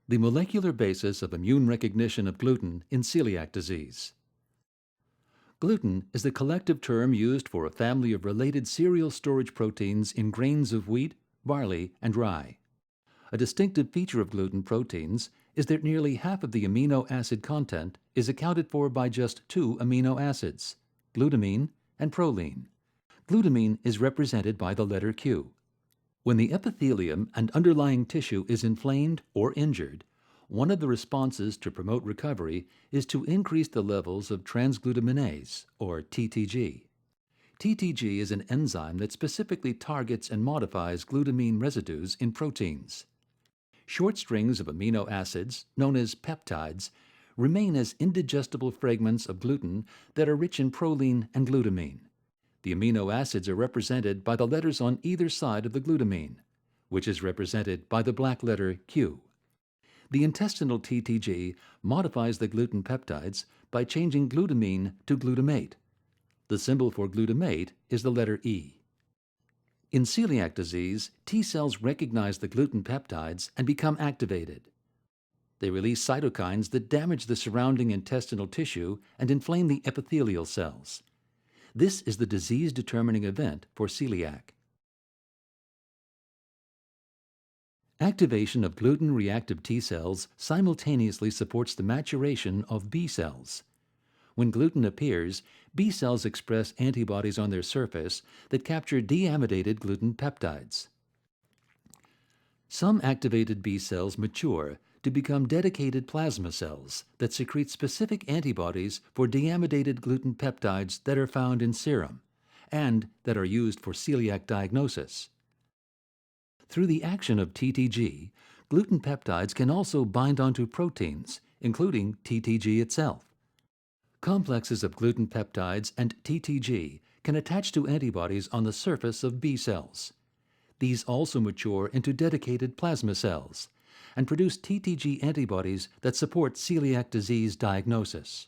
The molecular basis of immune recognition of gluten in celiac disease. Gluten is the collective term used for a family of related cereal storage proteins in grains of wheat, barley, and rye. A distinctive feature of gluten proteins is that nearly half of the amino acid content is accounted for by just two amino acids, glutamine and proline. Glutamine is represented by the letter Q. When the epithelium and underlying tissue is inflamed or injured, one of the responses to promote recovery is to increase the levels of transglutaminase, or TTG. TTG is an enzyme that specifically targets and modifies glutamine residues in proteins. Short strings of amino acids, known as peptides, remain as indigestible fragments of gluten that are rich in proline and glutamine. The amino acids are represented by the letters on either side of the glutamine, which is represented by the black letter Q. The intestinal TTG modifies the gluten peptides by changing glutamine to glutamate. The symbol for glutamate is the letter E. In celiac disease, T cells recognize the gluten peptides and become activated. They release cytokines that damage the surrounding intestinal tissue and inflame the epithelial cells. This is the disease-determining event for celiac. Activation of gluten-reactive T cells simultaneously supports the maturation of B cells. When gluten appears, B cells express antibodies on their surface that capture deamidated gluten peptides. Some activated B cells mature to become dedicated plasma cells that secrete specific antibodies for deamidated gluten peptides that are found in serum and that are used for celiac diagnosis. Through the action of TTG, gluten peptides can also bind onto proteins, including TTG itself. Complexes of gluten peptides and TTG can attach to antibodies on the surface of B cells. These also mature into dedicated plasma cells and produce TTG antibodies that support celiac disease diagnosis.